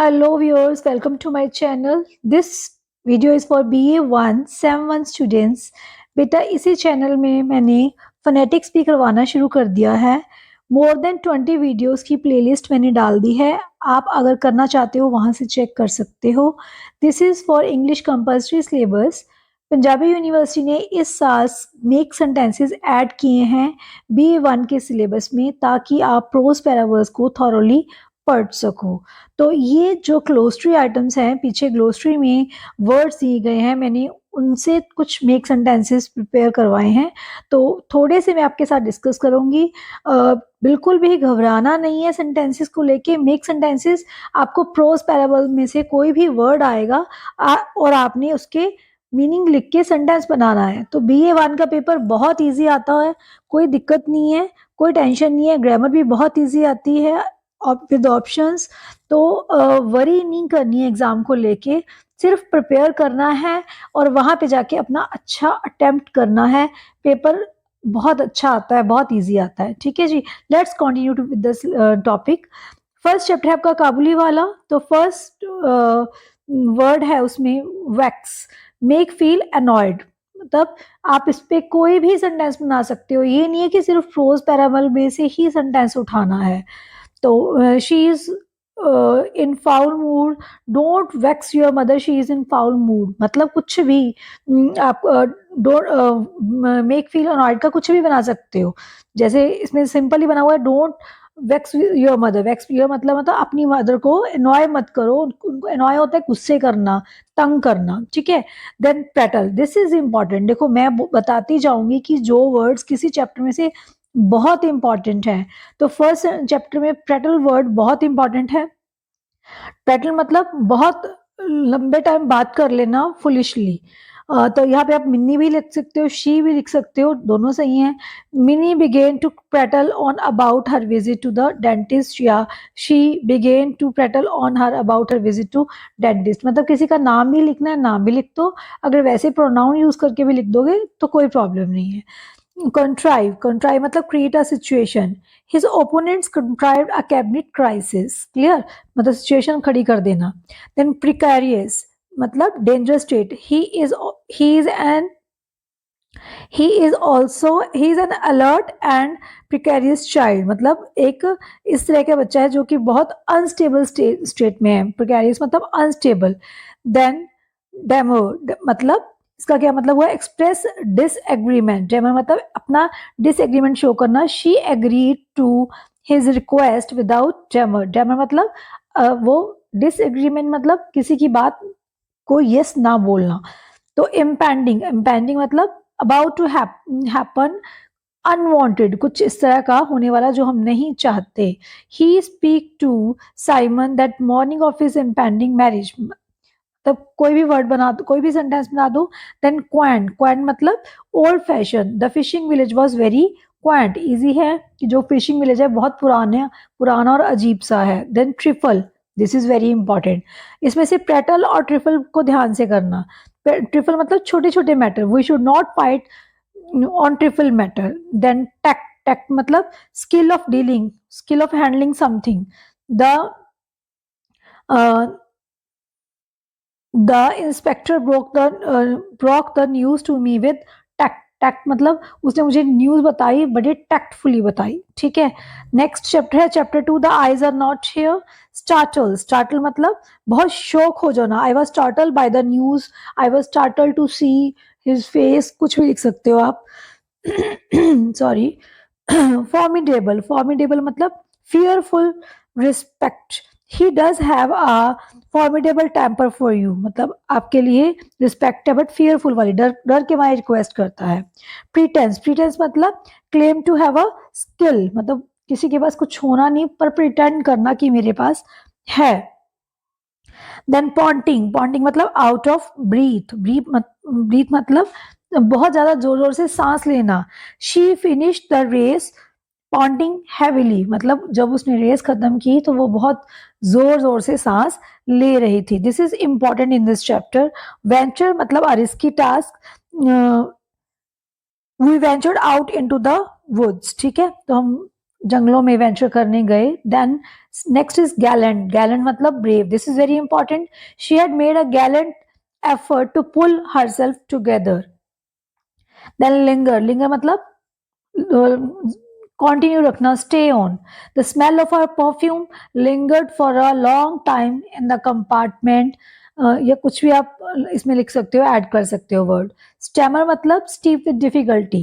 Hello viewers, welcome to my channel. This video is for BA1 Sem 1 students. बेटा इसी channel में मैंने phonetics भी करवाना शुरू कर दिया है। मोर देन 20 वीडियोस की प्लेलिस्ट मैंने डाल दी है। आप अगर करना चाहते हो वहां से चेक कर सकते हो। This is for English compulsory syllabus. Punjabi university ने इस साल मेक सेंटेंसेस ऐड किए हैं BA1 के सिलेबस में ताकि आप प्रोज पैरावर्स को थॉरोली पढ़ सको। तो ये जो ग्लोसरी आइटम्स हैं, पीछे ग्लोसरी में वर्ड्स दिए गए हैं, मैंने उनसे कुछ मेक सेंटेंसेस प्रिपेयर करवाए हैं। तो थोड़े से मैं आपके साथ डिस्कस करूंगी। बिल्कुल भी घबराना नहीं है सेंटेंसेस को लेके। मेक सेंटेंसेस आपको प्रोज पैराबल में से कोई भी वर्ड आएगा और आपने उसके मीनिंग लिख के सेंटेंस बनाना है। तो BA1 का पेपर बहुत ईजी आता है, कोई दिक्कत नहीं है, कोई टेंशन नहीं है। ग्रामर भी बहुत ईजी आती है और विद ऑप्शंस। तो वरी नहीं करनी है एग्जाम को लेके, सिर्फ प्रिपेयर करना है और वहां पे जाके अपना अच्छा अटेम्प्ट करना है। पेपर बहुत अच्छा आता है, बहुत इजी आता है। ठीक है जी, let's continue to with this topic. First chapter है आपका काबुली वाला। तो फर्स्ट वर्ड है उसमें वैक्स। मेक फील अनॉयड, मतलब आप इस पे कोई भी सेंटेंस बना सकते हो। ये नहीं है कि सिर्फ प्रोज पैराबल में से ही सेंटेंस उठाना है। तो she is in foul mood, don't wax your mother, she is in foul mood, मतलब कुछ भी आप डोंट मेक फील अनॉयड का कुछ भी बना सकते हो। जैसे इसमें सिंपली बना हुआ है don't wax your mother. Wax your मतलब अपनी मदर को एनॉय मत करो। उनको एनॉय होता है गुस्से करना, तंग करना। ठीक है। Then prattle, this is important. देखो मैं बताती जाऊंगी कि जो वर्ड्स किसी चैप्टर में से बहुत इंपॉर्टेंट है। तो फर्स्ट चैप्टर में प्रेटल वर्ड बहुत इंपॉर्टेंट है। प्रेटल मतलब बहुत लंबे टाइम बात कर लेना फुलिशली। तो यहाँ पे आप मिनी भी लिख सकते हो, शी भी लिख सकते हो, दोनों सही हैं। Mini began to prattle on about her visit to the dentist, या she began to prattle on her about her visit to dentist. मतलब किसी का नाम भी लिखना है, नाम भी लिख दो। अगर वैसे प्रोनाउन यूज करके भी लिख दोगे तो कोई प्रॉब्लम नहीं है। Contrive, contrive मतलब create a situation. His opponents contrived a cabinet crisis. Clear? मतलब situation खड़ी कर देना. Then precarious मतलब dangerous state. He is an alert and precarious child. मतलब एक इस तरह का बच्चा है जो कि बहुत unstable state में है। Precarious मतलब unstable. Then डेमो मतलब इसका क्या मतलब हुआ? Express disagreement. डेमो मतलब अपना डिसएग्रीमेंट शो करना। She agreed to his request without demur. Demur मतलब वो डिसएग्रीमेंट मतलब किसी की बात को यस ना बोलना। तो इम्पेंडिंग, इम्पेंडिंग मतलब अबाउट टू हैपन, अनवांटेड, कुछ इस तरह का होने वाला जो हम नहीं चाहते। He speak to Simon that morning of his impending marriage. तब कोई भी वर्ड बना दो, कोई भी सेंटेंस बना दो। देन क्वैंट, क्वैंट मतलब old fashion. The fishing village was very quaint. Easy है कि जो फिशिंग विलेज है बहुत पुराना और अजीब सा है। Then trifle, this is very important. इसमें से प्रेटल और ट्रिफल को ध्यान से करना। ट्रिफल मतलब छोटे छोटे matter, we should not fight on trifle matter. Then tact, tact मतलब skill of dealing, skill of handling something. The The inspector broke the news to me with tact. Tact मतलब उसने मुझे न्यूज बताई, बड़े tactfully बताई। ठीक है। Next chapter है chapter 2, the eyes are not here. Startle, startle मतलब बहुत शॉक हो जाना। I was startle by the news, I was startle to see his face, कुछ भी लिख सकते हो आप। सॉरी। फॉर्मिडेबल, फॉर्मिडेबल मतलब fearful, respect. He does have a formidable temper for you, मतलब आपके लिए रिस्पेक्ट है बट फियरफुल वाली, डर डर के मारे रिक्वेस्ट करता है। प्रीटेंस, प्रीटेंस मतलब claim to have a skill, मतलब किसी के पास कुछ होना नहीं पर प्रिटेंड करना कि मेरे पास है। देन पॉन्टिंग, पॉन्टिंग मतलब आउट ऑफ ब्रीथ। ब्रीथ मतलब बहुत ज्यादा जोर जोर से सांस लेना। She finish the race panting heavily, मतलब जब उसने रेस खत्म की तो वो बहुत जोर जोर से सांस ले रही थी। This is important in this chapter. Venture मतलब a risky task. We ventured out into the woods. ठीक है। तो हम जंगलों में वेंचर करने गए. Then next is gallant. Gallant मतलब brave. This is very important. She had made a gallant effort to pull herself together. Then linger. Linger मतलब continue रखना, stay on. The smell of her perfume lingered for a long time in the compartment. या कुछ भी आप इसमें लिख सकते हो, ऐड कर सकते हो वर्ड. Stammer मतलब speak with difficulty,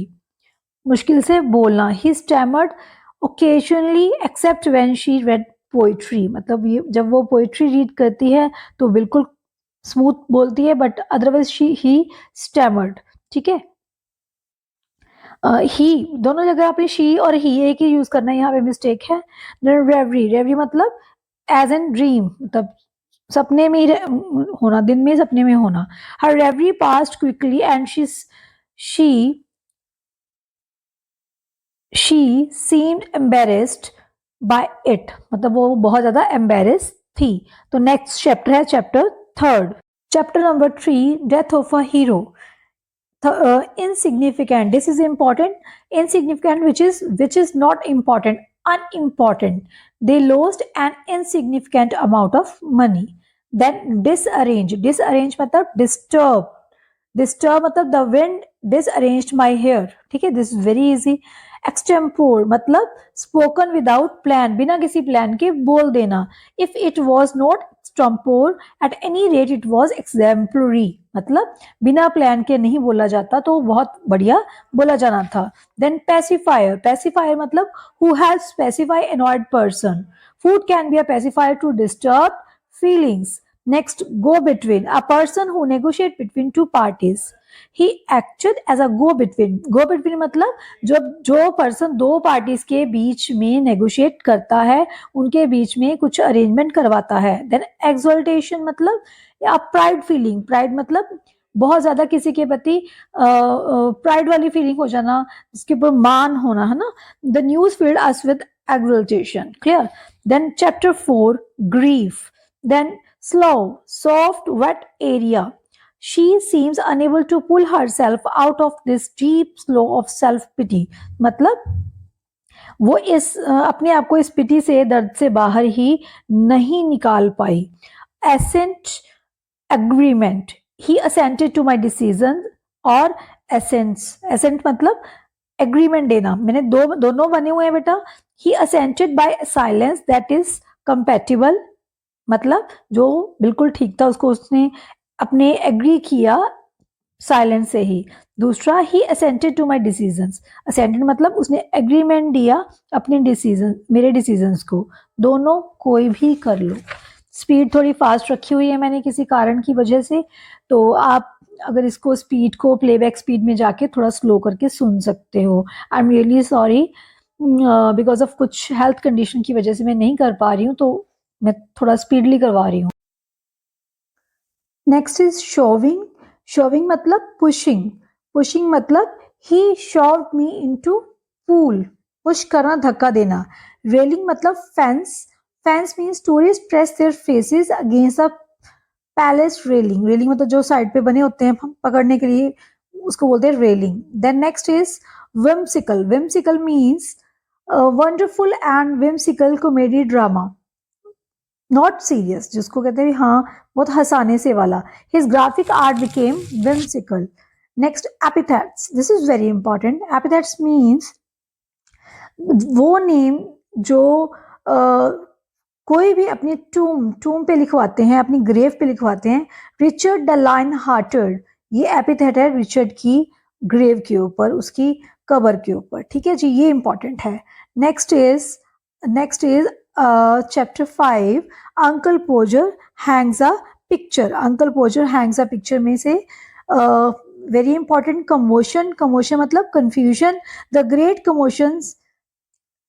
मुश्किल से बोलना. He stammered occasionally except when she read poetry. मतलब ये जब वो पोइट्री रीड करती है तो बिल्कुल स्मूथ बोलती है, बट अदरवाइज ही स्टैमर्ड. ठीक है. ही दोनों जगह आपने शी और ही एक ही यूज करना है, यहाँ पे मिस्टेक है. रेवरी. रेवरी मतलब एज एन ड्रीम, मतलब सपने में ही होना, दिन में सपने में होना. Her reverie past quickly and she seemed embarrassed by it. मतलब वो बहुत ज्यादा एम्बेरेस थी. तो नेक्स्ट चैप्टर है chapter third. Chapter number 3, death of a hero. Insignificant. This is important. Insignificant, which is not important, unimportant. They lost an insignificant amount of money. Then disarrange. Disarrange मतलब disturb. Disturb मतलब the wind disarranged my hair. ठीक है. This is very easy. Extempore मतलब spoken without plan. बिना किसी plan के बोल देना. If it was not extempore, at any rate it was exemplary. मतलब बिना प्लान के नहीं बोला जाता तो बहुत बढ़िया बोला जाना था. Then pacifier. Pacifier मतलब who has pacify annoyed person. Food can be a pacifier to disturb feelings. Next, go between. A person who negotiate between two parties. He acted as a go between. Go between मतलब जो person दो parties के बीच में negotiate करता है, उनके बीच में कुछ अरेंजमेंट करवाता है. देन एक्सोल्टेशन मतलब या प्राइड फीलिंग. प्राइड मतलब बहुत ज्यादा किसी के प्रति प्राइड वाली फीलिंग हो जाना, जिसके ऊपर मान होना, है ना. The news field us with exaltation. Clear? Then chapter 4, grief. Then slow, soft, wet area. She seems unable to pull herself out of this deep slough of self pity. मतलब वो इस अपने आप को इस पिटी से, दर्द से बाहर ही नहीं निकाल पाई. Assent, agreement. He assented to my decision. और assent मतलब एग्रीमेंट देना. मैंने दोनों बने हुए हैं बेटा. He assented by silence that is compatible. मतलब जो बिल्कुल ठीक था उसको उसने अपने एग्री किया साइलेंस से ही. दूसरा, he assented to my decisions. Assented मतलब उसने एग्रीमेंट दिया अपने डिसीजन, मेरे डिसीजंस को. दोनों कोई भी कर लो. स्पीड थोड़ी फास्ट रखी हुई है मैंने किसी कारण की वजह से, तो आप अगर इसको स्पीड को प्लेबैक स्पीड में जाके थोड़ा स्लो करके सुन सकते हो. I am really sorry, because of कुछ हेल्थ कंडीशन की वजह से मैं नहीं कर पा रही हूँ, तो मैं थोड़ा स्पीडली करवा रही हूँ. Next is showing. शोविंग मतलब पुशिंग. पुशिंग मतलब ही शोव्ड मी इनटू पूल. पुश करना, धक्का देना. रेलिंग मतलब fence. Fence means tourist press their faces against a palace railing. Railing मतलब जो साइड पे बने होते हैं पकड़ने के लिए, उसको बोलते हैं railing. Then next is whimsical. whimsical means wonderful and whimsical comedy drama. Not serious, जिसको कहते हैं हाँ बहुत हंसाने से वाला. His graphic art became whimsical. Next, epithets. This is very important. Epithets means वो नेम जो कोई भी अपनी टूम पे लिखवाते हैं, अपनी ग्रेव पे लिखवाते हैं. Richard the line hearted. ये एपिथेट है रिचर्ड की ग्रेव के ऊपर, उसकी कबर के ऊपर. ठीक है जी, ये इंपॉर्टेंट है. Next is chapter 5, uncle Podger hangs a picture. Uncle Podger hangs a picture में से वेरी इंपॉर्टेंट, कमोशन. कमोशन मतलब confusion. The great commotions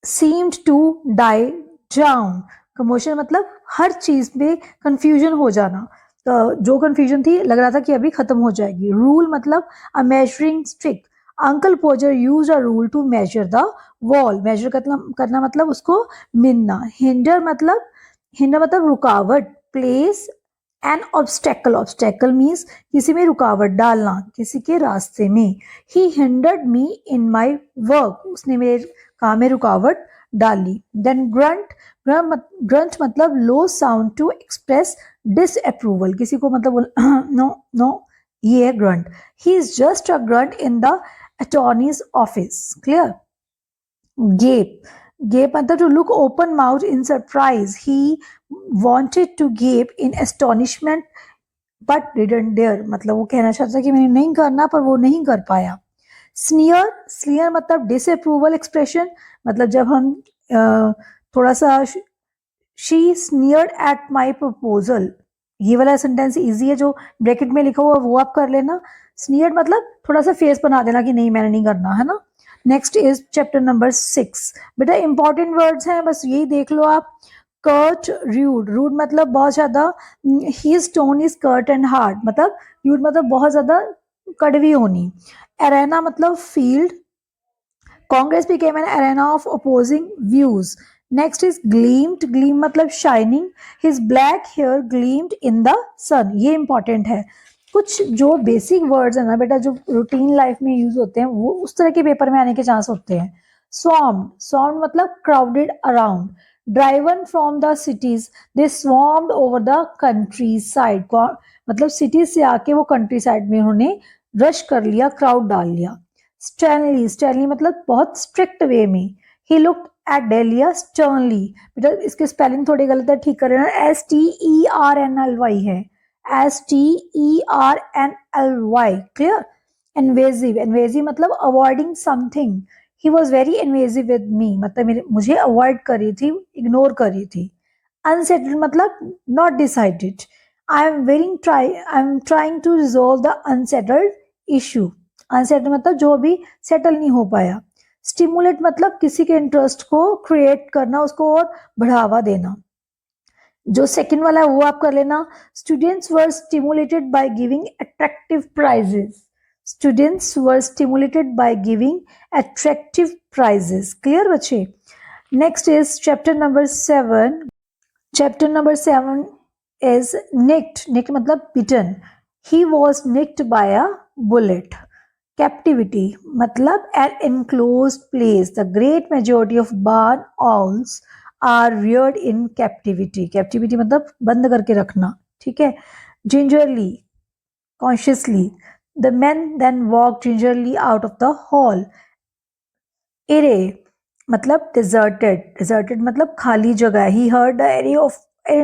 seemed to die down. Commotion मतलब हर चीज में कंफ्यूजन हो जाना. तो जो कंफ्यूजन थी लग रहा था कि अभी खत्म हो जाएगी. रूल मतलब a measuring stick. Uncle Podger use a rule to measure the wall. Measure करना मतलब उसको मिनना. हिंडर मतलब रुकावट. Place an obstacle. Obstacle means किसी में रुकावट डालना, किसी के रास्ते में. He hindered me in my work. उसने मेरे काम में रुकावट डाली. Then grunt मतलब low sound to express disapproval. किसी को मतलब no, ये है grunt. He is just a grunt in the attorney's office. Clear? Gape मतलब to look open mouthed in surprise. He wanted to gape in astonishment but didn't dare. मतलब वो कहना चाहता था कि मैंने नहीं करना पर वो नहीं कर पाया. स्नियर मतलब डिसअप्रूवल एक्सप्रेशन, मतलब जब हम थोड़ा सा शी स्नियर्ड एट माई प्रपोजल, ये वाला सेंटेंस इजी है, जो ब्रैकेट में लिखा हुआ वो आप कर लेना. स्नियर्ड मतलब थोड़ा सा फेस बना देना कि नहीं मैंने नहीं करना, है ना. Next is chapter number 6. बेटा इंपॉर्टेंट वर्ड्स हैं, बस यही देख लो आप. कर्ट, रूड मतलब बहुत ज्यादा. His tone is curt and hard, मतलब रूड मतलब बहुत ज्यादा कड़वी होनी. Arena मतलब field. Congress became an arena of opposing views. Next is gleamed. Gleam मतलब shining. His black hair gleamed in the sun. ये important है. कुछ जो बेसिक वर्ड्स है ना बेटा, जो रूटीन लाइफ में यूज होते हैं, वो उस तरह के पेपर में आने के चांस होते हैं. Swarmed मतलब crowded around. Driven from the cities, they swarmed over the countryside. मतलब सिटीज से आके वो कंट्री साइड में उन्होंने रश कर लिया, क्राउड डाल लिया. स्टैनली मतलब बहुत स्ट्रिक्ट वे में. He looked at dahlia sternly. बेटा इसके स्पेलिंग थोड़ी गलत है, ठीक कर लेना. STERNLY है, STERNLY. क्लियर. एनवेजिव मतलब avoiding something. He was very evasive with me, मतलब मुझे अवॉइड कर रही थी, इग्नोर कर रही थी. अनसेटल्ड मतलब not decided. I am trying to resolve the unsettled issue. Unsettle मतलब जो भी सेटल नहीं हो पाया. स्टिमुलेट मतलब किसी के इंटरेस्ट को क्रिएट करना, उसको और बढ़ावा देना. जो सेकंड वाला है वो आप कर लेना. Students were stimulated by giving attractive prizes. Students were stimulated by giving attractive prizes. Clear बच्चे. Next is chapter number 7. Chapter number 7 is nicked. Nicked मतलब bitten. He was nicked by a bullet. Captivity मतलब an enclosed place. The great majority of barn owls are reared in captivity. Captivity मतलब बंद करके रखना, ठीक है. Gingerly, consciously. The men then walked gingerly out of the hall. Array मतलब deserted. Deserted मतलब खाली जगह. He heard the array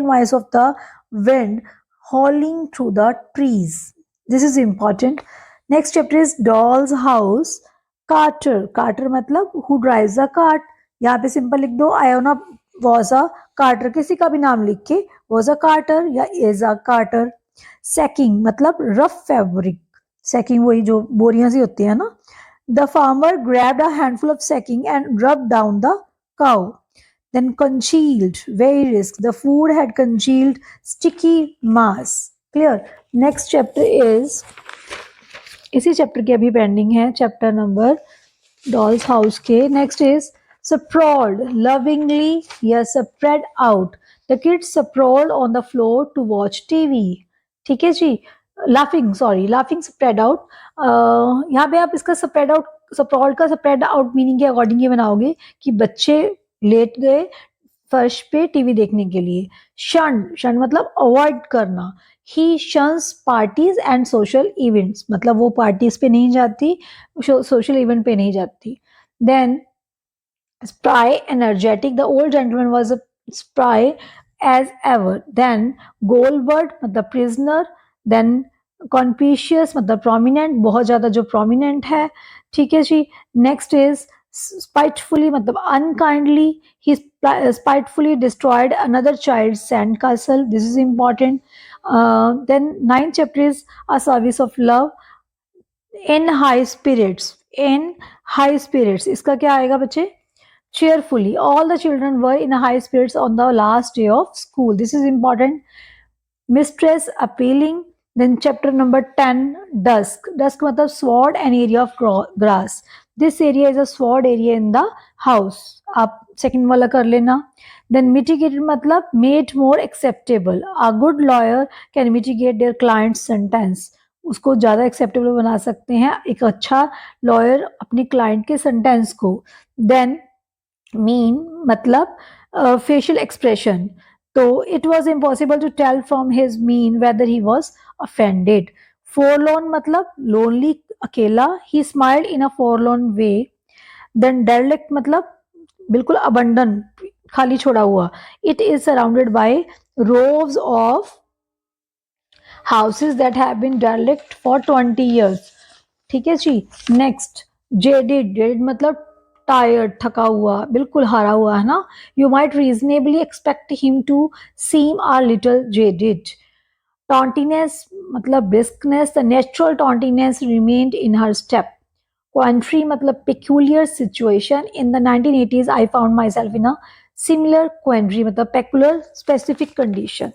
noise of the wind howling through the trees. This is important. Next chapter is doll's house. Carter. Carter मतलब who drives a cart. यहाँ पे simple लिख दो. Iona was a carter. किसी का भी नाम लिख के was a carter या is a carter. Sacking मतलब rough fabric. Sacking वही जो बोरियां सी होती है ना. The farmer grabbed a handful of sacking and rubbed down the cow. Then congealed, very risk. The food had congealed sticky mass. Clear. Next chapter is, इसी chapter की अभी पेंडिंग है, चैप्टर नंबर डॉल्स हाउस के. Next is sprawled lovingly, yes, spread out. The kids sprawled on the floor to watch TV. ठीक है जी. laughing spread out. यहाँ पे आप इसका spread out, sprawled का spread out मीनिंग के अकॉर्डिंग ये बनाओगे कि बच्चे लेट गए फर्श पे टीवी देखने के लिए. शन मतलब अवॉइड करना. He shuns parties and social events, मतलब वो पार्टीज पे नहीं जाती, सोशल इवेंट पे नहीं जाती. Then spry, energetic. The old gentleman was a spry as ever. Then Goldberg मतलब prisoner. Then conspicuous मतलब prominent, बहुत ज्यादा जो prominent है, ठीक है जी. Next is spitefully मतलब unkindly. He spitefully destroyed another child's sandcastle. This is important. Then 9th chapter is a service of love. In high spirits. In high spirits इसका क्या आएगा बच्चे? Cheerfully. All the children were in high spirits on the last day of school. This is important. Mistress appealing. Then chapter number 10, dusk. Dusk मतलब sward, an area of grass. This area is a sward area in the house. आप second वाला कर लेना. Then mitigated मतलब made more acceptable. A good lawyer can mitigate their client's sentence. उसको ज़्यादा acceptable बना सकते हैं एक अच्छा लॉयर अपनी क्लाइंट के सेंटेंस को. Then मीन मतलब फेशियल एक्सप्रेशन। तो it was impossible to tell from his mien whether he was offended. Forlorn मतलब लोनली, अकेला। ही स्माइल्ड इन अ फोरलोन वे। देन डेरलिक्ट मतलब बिल्कुल अबंडन, खाली छोड़ा हुआ। It is surrounded by rows of houses that have been derelict for 20 years। ठीक है जी। नेक्स्ट, जेडिड। जेडिड मतलब टायर्ड, थका हुआ, बिल्कुल हारा हुआ है ना। You might reasonably expect him to seem a little jaded. Jauntiness मतलब briskness, the natural jauntiness remained in her step. Quandary मतलब peculiar situation, in the 1980s I found myself in a similar quandary मतलब peculiar specific condition।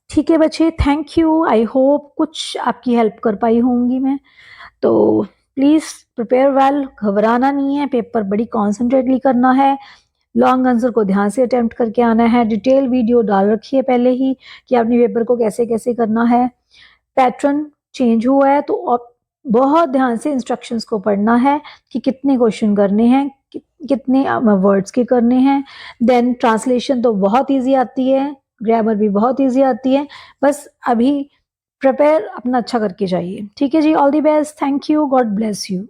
ठीक है बच्चे, thank you. I hope कुछ आपकी help कर पाई होंगी मैं। तो प्लीज प्रिपेयर वेल, घबराना नहीं है, पेपर बड़ी कॉन्सेंट्रेटली करना है। लॉन्ग आंसर को ध्यान से अटेम्प्ट करके आना है। डिटेल वीडियो डाल रखी है पहले ही कि आपने पेपर को कैसे कैसे करना है। पैटर्न चेंज हुआ है तो आप बहुत ध्यान से इंस्ट्रक्शंस को पढ़ना है कि कितने क्वेश्चन करने हैं, कितने वर्ड्स के करने हैं। देन ट्रांसलेशन तो बहुत इजी आती है, ग्रामर भी बहुत इजी आती है। बस अभी प्रिपेयर अपना अच्छा करके जाइए। ठीक है जी, all the best, thank you, God bless you.